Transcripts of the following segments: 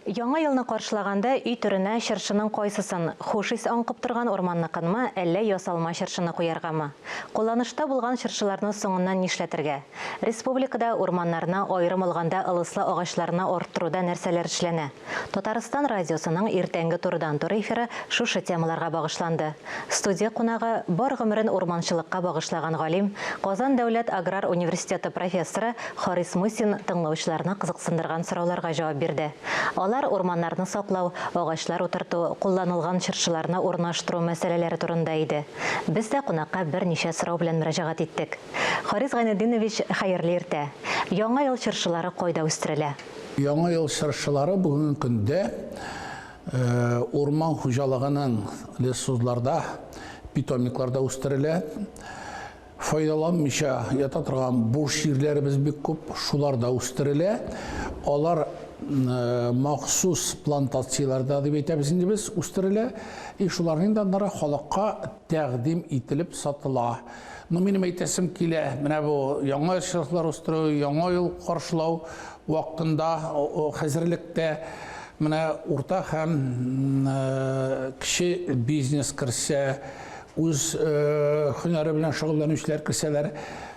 Яңа елны каршылаганда үй түренә чыршының кайсысын хушис аңкып торган орманныкынмы, әллә ясалма чыршыны куяргамы? Кулланышта булган чыршыларны соңыннан нишләтергә? Республикада урманнарына айрым алганда ылыслы агачларны арттыруда нәрсәләр эшләнә? Татарстан радиосының иртәнге турыдан тур эфиры шушы темаларга багышланды. Студия кунагы бар гомерен урманчылыкка багышлаган галим, Казан дәүләт аграр университеты профессоры Харис Мусин тыңлаучыларны кызыксындырган сорауларга җавап бирде. Алар урманнарны саклау, агачлар утырту, кулланылган чыршыларны урнаштыру мәсьәләләре турында иде. Без дә кунакка берничә сорау белән мөрәҗәгать иттек. Харис Гайнетдинович, хәерле иртә. Яңа ел чыршылары кайда үстерелә? Яңа ел чыршылары бүгенге көндә урман хуҗалыгының лесхозларда, питомникларда үстерелә. Файдаланмыйча ята торган буш җирләребез бик күп, шуларда үстерелә. Алар махсус плантацияларда дип әйтәбез инде без үстерелә. Шуларның да нара халыкка тәкъдим ителеп сатыла. Минем әйтәсем килә, менә бу яңа чыршылар үстерү, яңа ел каршылау вакытында, хәзерлектә менә урта һәм кече бизнес керсә, үз һөнәре белән шөгыльләнүчеләр керсәләр,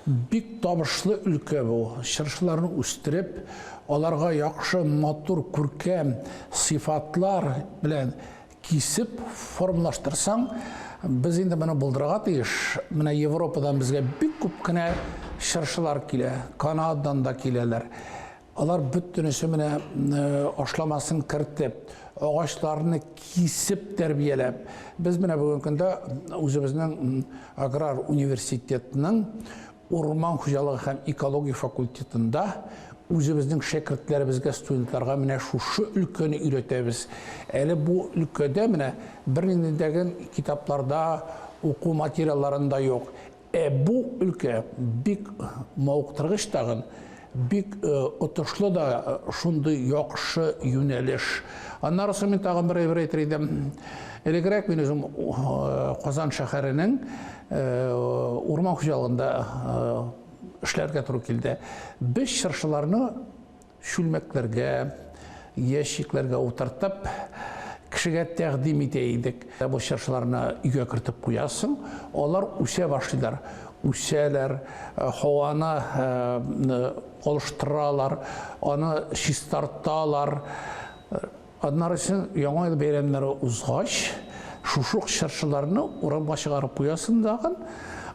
бик табышлы өлкә бу. Чыршыларны үстереп, аларга яхшы, матур, күркәм сыйфатлар белән кисеп формалаштырсаң, без инде моны булдырырга тиеш. Менә Европадан безгә бик күп кенә чыршылар килә, Канададан да киләләр. Алар бөтенесе менә ашламасын кертеп, агачларны кисеп тәрбияләп. Без менә бүген көндә үзебезнең аграр университетының урман хуҗалыгы һәм экология факультетында үзебезнең шәкертләребезгә, студентларга менә шушы өлкәне өйрәтәбез. Әле бу өлкәдә менә берниндәге китапларда, уку материалларында юк. Бу өлкә бик мавыктыргыч тагын, бик отышлы да шундый яхшы юнәлеш. Аннары соң мин тагын бер әйтер идем. Элегрәк мин үзем Казан шәһәренең урман хуҗалыгында эшләргә туры килде. Без чыршыларны шүлмәкләргә, ящикләргә утыртып, кешегә тәкъдим итә идек. Бу чыршыларны өйгә кертеп куясың, алар үсә башлыйлар. Үсәләр, һаваны алыштыралар, аны чистарталар. Аннары өчен яңа ел бәйрәмнәре узгач, шушы чыршыларны урамга чыгарып куясың дагы.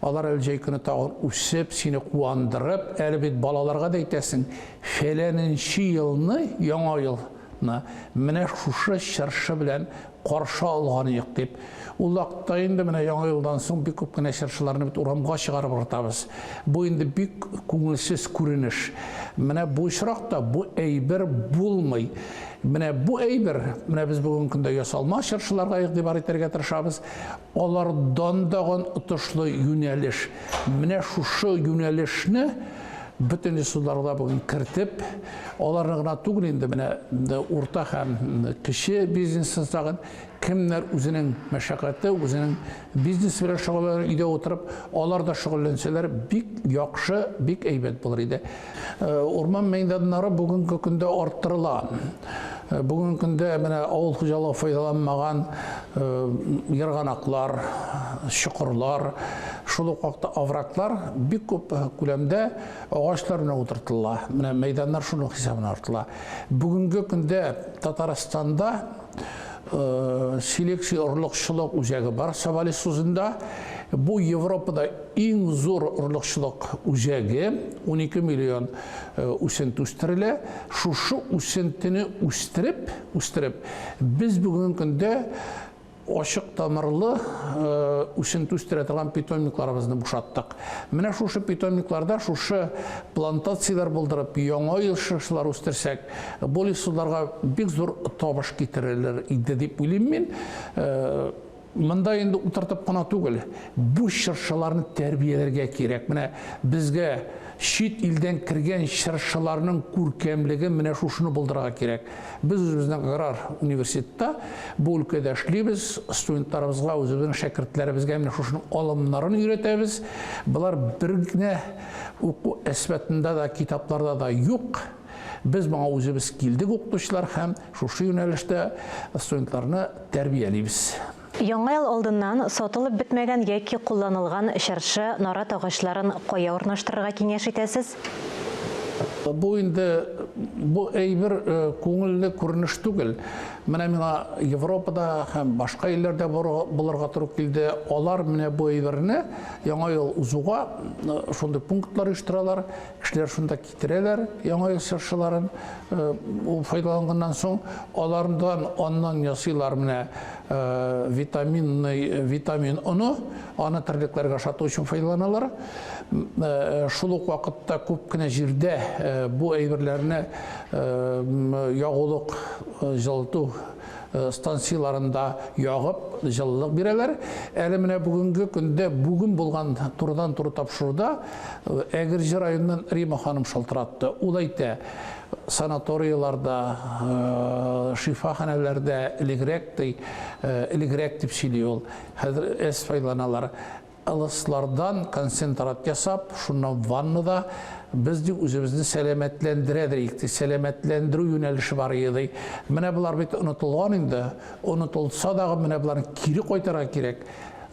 Алар әлҗәй көне тагын үсеп, сине куандырып, әле бит балаларга да әйтәсең, фәләненче елны, яңа елны менә шушы чыршы белән каршы алган идек дип. Ул вакытта инде менә яңа елдан соң бик күп кенә чыршыларны бит урамга чыгарып ыртабыз. Бу инде бик күңелсез күренеш. Менә бу очракта бу әйбер булмый. Менә бу әйбер, менә без бүген көндә ясалма чыршыларга игътибар итәргә тырышабыз. Алардан дагы отышлы юнәлеш. Менә шушы юнәлешне бөтен суларда бүген кертеп, аларны гына түгел инде менә урта һәм кече бизнестагы кемнәр үзенең мәшәкате, үзенең бизнес белән шөгыльләнә идә утырып, алар да шөгыльләнсәләр бик яхшы, бик әйбәт булыр иде. Урман мәйданнары бүгенге көндә арттырыла. Бүгенге көндә менә авыл хуҗалыгы файдаланмаган ярганаклар, чокырлар, шул ук вакытта овраклар бик күп күләмдә агачларына утыртыла. Менә мәйданнар шуның хисабына артыла. Бүгенге көндә Татарстанда селекция орлыкчылык үзәге бар, Савали сузында. Бу Европада иң зур орлыкчылык үзәге, 12 миллион үсент үстерелә. Шушы үсентене үстереп, без бүгенге көндә ашык тамырлы үсент үстерә торган питомникларыбызны бушаттык. Менә шушы питомникларда шушы плантациялар булдырып, яңа ел чыршылар үстерсәк, бу лесхозларга бик зур табыш китерерләр иде дип уйлыйм мин. Монда инде утыртып кына түгел, бу чыршыларны тәрбияләргә кирәк. Менә безгә шит илдән кергән чыршыларның күркәмлеге менә шушыны булдырырга кирәк. Без үзебезнең аграр университетта бу өлкәдә эшлибез, студентларыбызга, үзебезнең шәкертләребезгә менә шушының алымнарын өйрәтәбез. Булар бер генә уку әсбәтендә дә, китапларда да юк. Без моңа үзебез килдек укытучылар һәм шушы юнәлештә студентларны тәрбиялибез. Яңа ел алдыннан сатылып бетмәгән яки кулланылган чыршы, нарат агачларын кая урнаштырырга киңәш итәсез? Бу инде әйбер күңелле күренеш түгел. Менә миңа Европада һәм башка илләрдә булырга туры килде. Алар менә бу әйберне яңа ел узуга шундый пунктлар оештыралар, кешеләр шунда китерәләр яңа ел чыршыларын. Файдаланганнан соң алардан аннан ясыйлар менә витамин оны, аны терлекләргә ашату өчен файдаланалар. Шул ук вакытта күп кенә җирдә бу әйберләрне ягулык, җылыту станцияларында ягып, җылылык бирәләр. Әле менә бүгенге көндә бүген булган турыдан-туры тапшыруда Әгерҗе районыннан Рима ханым шалтыратты. Ул әйтә, санаторияларда, шифаханәләрдә элегрәк дип сөйли ул. Хәзер әз файдаланалар. Ылыслардан концентрат ясап, шуннан ваннада безне үзебезне сәламәтләндерәдер, сәламәтләндерү юнәлеше бар иде. Менә булар бит онытылган инде. Онытылса да менә буларны кире кайтарга кирәк.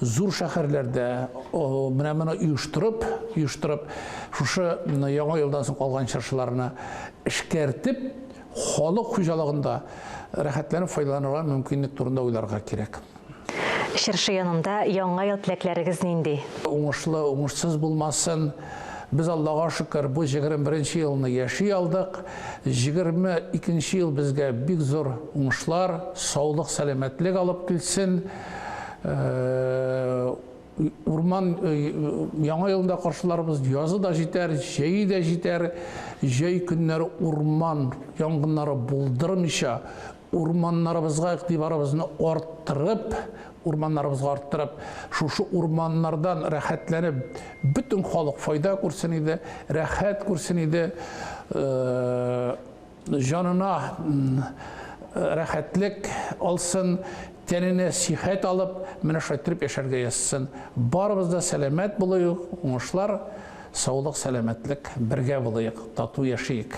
Зур шәһәрләрдә менә моны оештырып, шушы яңа елдан соң калган чыршыларны эшкәртеп, халык хуҗалыгында рәхәтләнеп файдаланырга мөмкинлек турында уйларга кирәк. Чыршы янында яңа ел теләкләрегез нинди? Уңышлы, уңышсыз булмасын. Без Аллага шөкер бу 21-нче елны яши алдык. 22-нче ел безгә бик зур уңышлар, саулык, сәламәтлек алып килсен. Урман яңа елында каршыларыбыз язы да җитәр, җәй дә җитәр. Җәй көннәре урман янгыннары булдырмыйча, урманнарыбызга игътибарыбызны арттырып, шушы урманнардан рәхәтләнеп, бүтән халык файда күрсен иде, рәхәт күрсен иде, җанына рәхәтлек алсын, тәненә сихәт алып, менә шайтырып яшәргә язсын. Барыбыз да сәламәт булыйк, уңышлар, саулык, сәламәтлек бергә булыйк, тату яшәйек.